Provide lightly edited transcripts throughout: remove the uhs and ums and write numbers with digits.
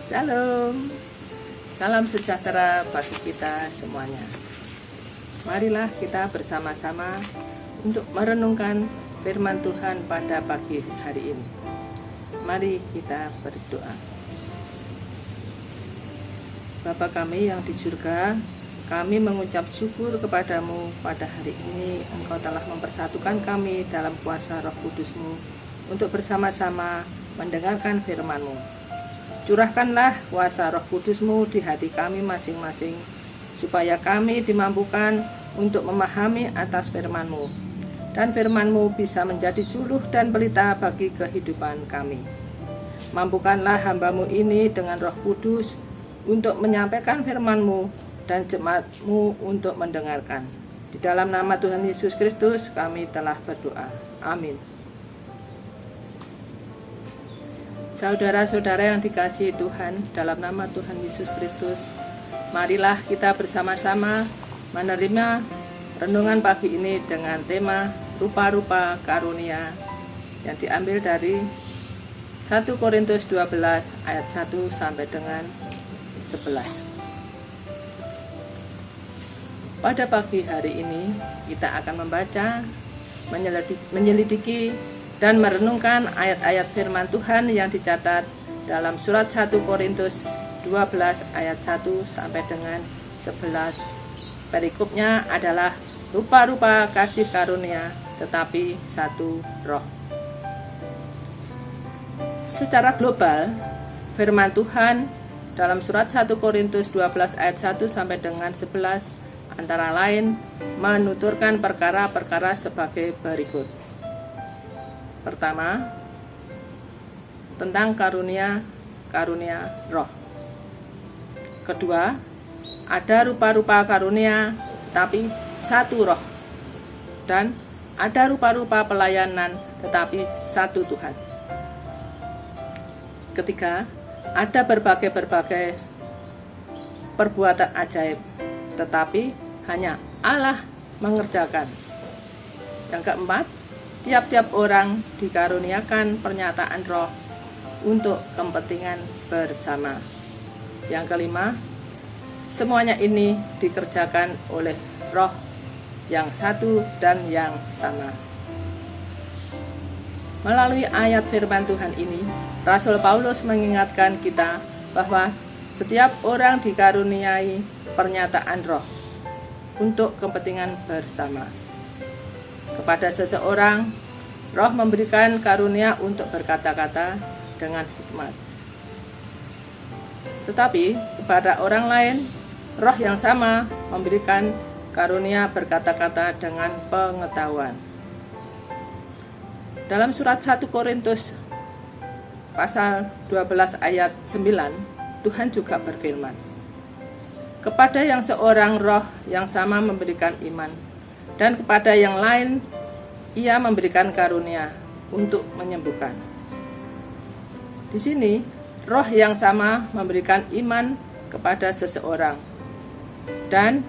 Shalom, salam sejahtera bagi kita semuanya. Marilah kita bersama-sama untuk merenungkan firman Tuhan pada pagi hari ini. Mari kita berdoa. Bapa kami yang di surga, kami mengucap syukur kepadamu pada hari ini. Engkau telah mempersatukan kami dalam kuasa Roh Kudus-Mu untuk bersama-sama mendengarkan firman-Mu. Curahkanlah kuasa Roh Kudus-Mu di hati kami masing-masing, supaya kami dimampukan untuk memahami atas firman-Mu, dan firman-Mu bisa menjadi suluh dan pelita bagi kehidupan kami. Mampukanlah hamba-Mu ini dengan Roh Kudus untuk menyampaikan firman-Mu dan jemaat-Mu untuk mendengarkan. Di dalam nama Tuhan Yesus Kristus kami telah berdoa. Amin. Saudara-saudara yang dikasihi Tuhan, dalam nama Tuhan Yesus Kristus, marilah kita bersama-sama menerima renungan pagi ini dengan tema rupa-rupa karunia yang diambil dari 1 Korintus 12 ayat 1 sampai dengan 11. Pada pagi hari ini kita akan membaca, menyelidiki dan merenungkan ayat-ayat firman Tuhan yang dicatat dalam surat 1 Korintus 12 ayat 1 sampai dengan 11. Perikopnya adalah rupa-rupa kasih karunia tetapi satu roh. Secara global, firman Tuhan dalam surat 1 Korintus 12 ayat 1 sampai dengan 11 antara lain menuturkan perkara-perkara sebagai berikut. Pertama, tentang karunia roh. Kedua, ada rupa-rupa karunia tetapi satu roh. Dan ada rupa-rupa pelayanan tetapi satu Tuhan. Ketiga, ada berbagai perbuatan ajaib tetapi hanya Allah mengerjakan. Yang keempat, tiap-tiap orang dikaruniakan pernyataan roh untuk kepentingan bersama. Yang kelima, semuanya ini dikerjakan oleh roh yang satu dan yang sama. Melalui ayat firman Tuhan ini, Rasul Paulus mengingatkan kita bahwa setiap orang dikaruniai pernyataan roh untuk kepentingan bersama. Kepada seseorang, roh memberikan karunia untuk berkata-kata dengan hikmat. Tetapi kepada orang lain, roh yang sama memberikan karunia berkata-kata dengan pengetahuan. Dalam surat 1 Korintus pasal 12 ayat 9, Tuhan juga berfirman, kepada yang seorang roh yang sama memberikan iman, dan kepada yang lain ia memberikan karunia untuk menyembuhkan. Di sini, roh yang sama memberikan iman kepada seseorang, dan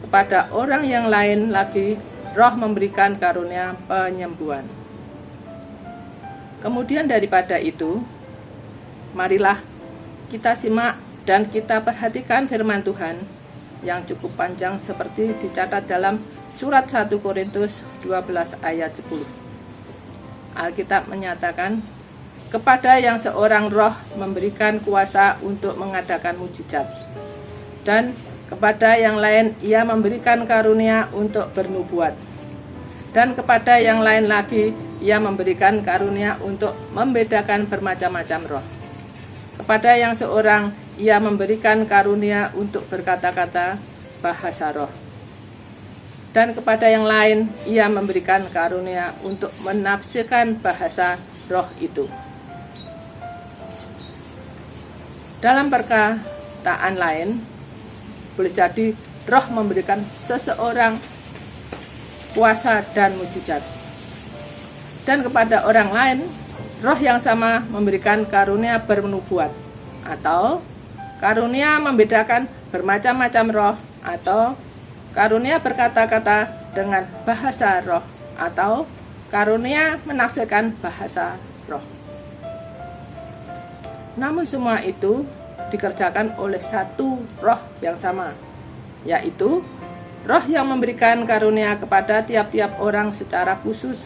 kepada orang yang lain lagi roh memberikan karunia penyembuhan. Kemudian daripada itu, marilah kita simak dan kita perhatikan firman Tuhan yang cukup panjang seperti dicatat dalam surat 1 Korintus 12 ayat 10. Alkitab menyatakan, kepada yang seorang roh memberikan kuasa untuk mengadakan mujizat, dan kepada yang lain ia memberikan karunia untuk bernubuat, dan kepada yang lain lagi ia memberikan karunia untuk membedakan bermacam-macam roh. Kepada yang seorang ia memberikan karunia untuk berkata-kata bahasa roh. Dan kepada yang lain ia memberikan karunia untuk menafsirkan bahasa roh itu. Dalam perkataan lain, boleh jadi roh memberikan seseorang kuasa dan mujizat. Dan kepada orang lain, roh yang sama memberikan karunia bernubuat, atau karunia membedakan bermacam-macam roh, atau karunia berkata-kata dengan bahasa roh, atau karunia menafsirkan bahasa roh. Namun semua itu dikerjakan oleh satu roh yang sama, yaitu roh yang memberikan karunia kepada tiap-tiap orang secara khusus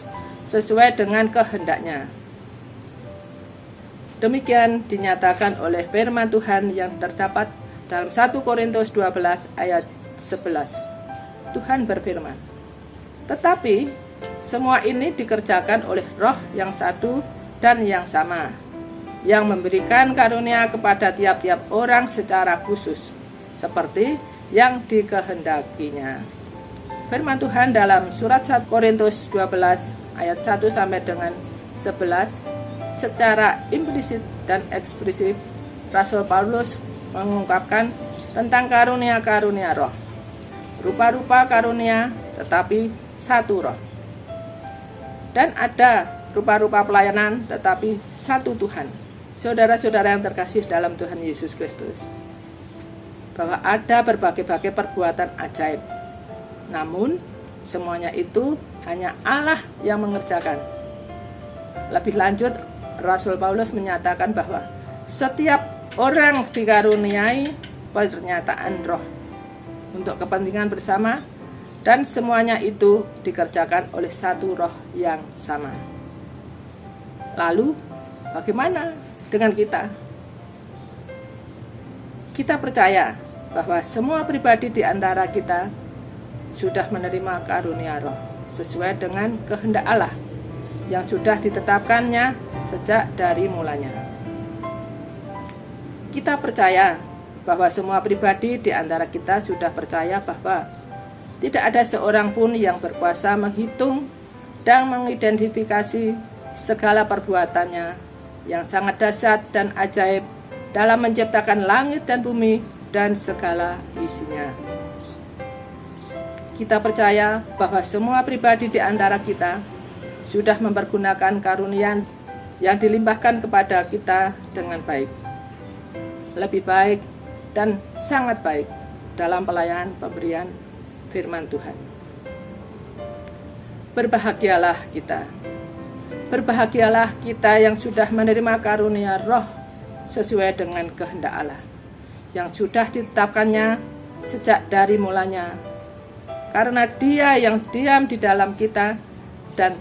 sesuai dengan kehendaknya. Demikian dinyatakan oleh firman Tuhan yang terdapat dalam 1 Korintus 12 ayat 11. Tuhan berfirman, "Tetapi semua ini dikerjakan oleh roh yang satu dan yang sama, yang memberikan karunia kepada tiap-tiap orang secara khusus, seperti yang dikehendakinya." Firman Tuhan dalam surat 1 Korintus 12 ayat 1 sampai dengan 11 secara implisit dan eksplisit Rasul Paulus mengungkapkan tentang karunia-karunia roh. Rupa-rupa karunia tetapi satu roh. Dan ada rupa-rupa pelayanan tetapi satu Tuhan. Saudara-saudara yang terkasih dalam Tuhan Yesus Kristus, bahwa ada berbagai-bagai perbuatan ajaib, namun semuanya itu hanya Allah yang mengerjakan. Lebih lanjut, Rasul Paulus menyatakan bahwa setiap orang dikaruniai pernyataan roh untuk kepentingan bersama, dan semuanya itu dikerjakan oleh satu roh yang sama. Lalu, bagaimana dengan kita? Kita percaya bahwa semua pribadi di antara kita sudah menerima karunia roh sesuai dengan kehendak Allah yang sudah ditetapkannya sejak dari mulanya. Kita percaya bahwa semua pribadi di antara kita sudah percaya bahwa tidak ada seorang pun yang berkuasa menghitung dan mengidentifikasi segala perbuatannya yang sangat dahsyat dan ajaib dalam menciptakan langit dan bumi dan segala isinya. Kita percaya bahwa semua pribadi di antara kita sudah mempergunakan karunia yang dilimpahkan kepada kita dengan baik, lebih baik dan sangat baik dalam pelayanan pemberian firman Tuhan. Berbahagialah kita. Berbahagialah kita yang sudah menerima karunia roh sesuai dengan kehendak Allah yang sudah ditetapkannya sejak dari mulanya. Karena Dia yang diam di dalam kita dan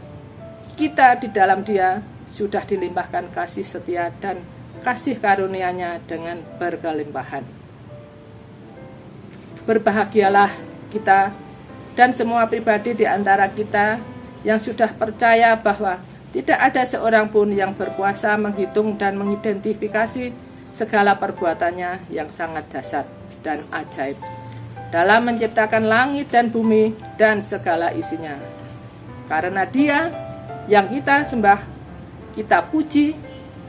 kita di dalam Dia sudah dilimpahkan kasih setia dan kasih karunia-Nya dengan berkelimpahan. Berbahagialah kita dan semua pribadi di antara kita yang sudah percaya bahwa tidak ada seorang pun yang berkuasa menghitung dan mengidentifikasi segala perbuatannya yang sangat dahsyat dan ajaib dalam menciptakan langit dan bumi dan segala isinya. Karena Dia yang kita sembah, kita puji,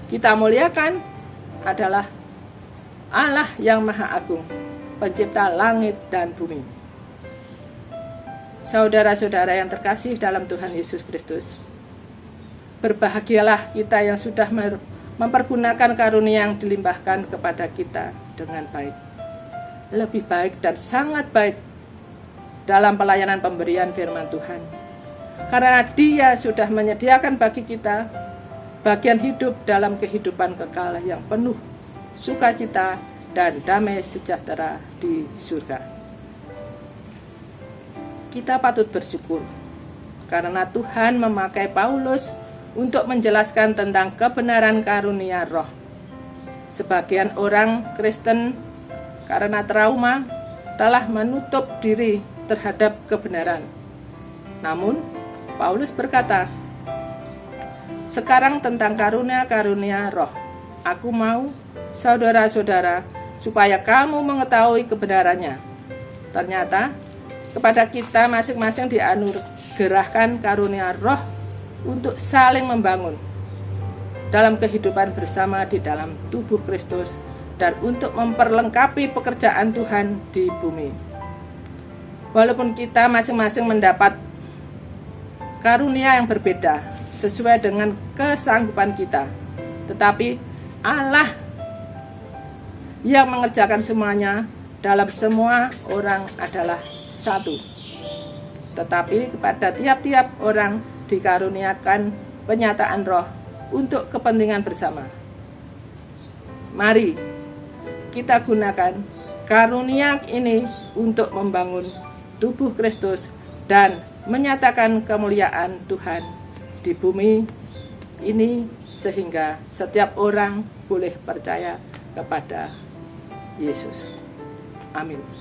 kita muliakan adalah Allah yang Maha Agung, pencipta langit dan bumi. Saudara-saudara yang terkasih dalam Tuhan Yesus Kristus, berbahagialah kita yang sudah mempergunakan karunia yang dilimpahkan kepada kita dengan baik, lebih baik dan sangat baik dalam pelayanan pemberian firman Tuhan. Karena Dia sudah menyediakan bagi kita bagian hidup dalam kehidupan kekal yang penuh sukacita dan damai sejahtera di surga. Kita patut bersyukur karena Tuhan memakai Paulus untuk menjelaskan tentang kebenaran karunia roh. Sebagian orang Kristen karena trauma telah menutup diri terhadap kebenaran. Namun, Paulus berkata, "Sekarang tentang karunia-karunia roh, aku mau, saudara-saudara, supaya kamu mengetahui kebenarannya. Ternyata, kepada kita masing-masing dianugerahkan karunia roh untuk saling membangun dalam kehidupan bersama di dalam tubuh Kristus dan untuk memperlengkapi pekerjaan Tuhan di bumi." Walaupun kita masing-masing mendapat karunia yang berbeda sesuai dengan kesanggupan kita, tetapi Allah yang mengerjakan semuanya dalam semua orang adalah satu. Tetapi kepada tiap-tiap orang dikaruniakan penyataan roh untuk kepentingan bersama. Mari kita gunakan karunia ini untuk membangun tubuh Kristus dan menyatakan kemuliaan Tuhan di bumi ini, sehingga setiap orang boleh percaya kepada Yesus. Amin.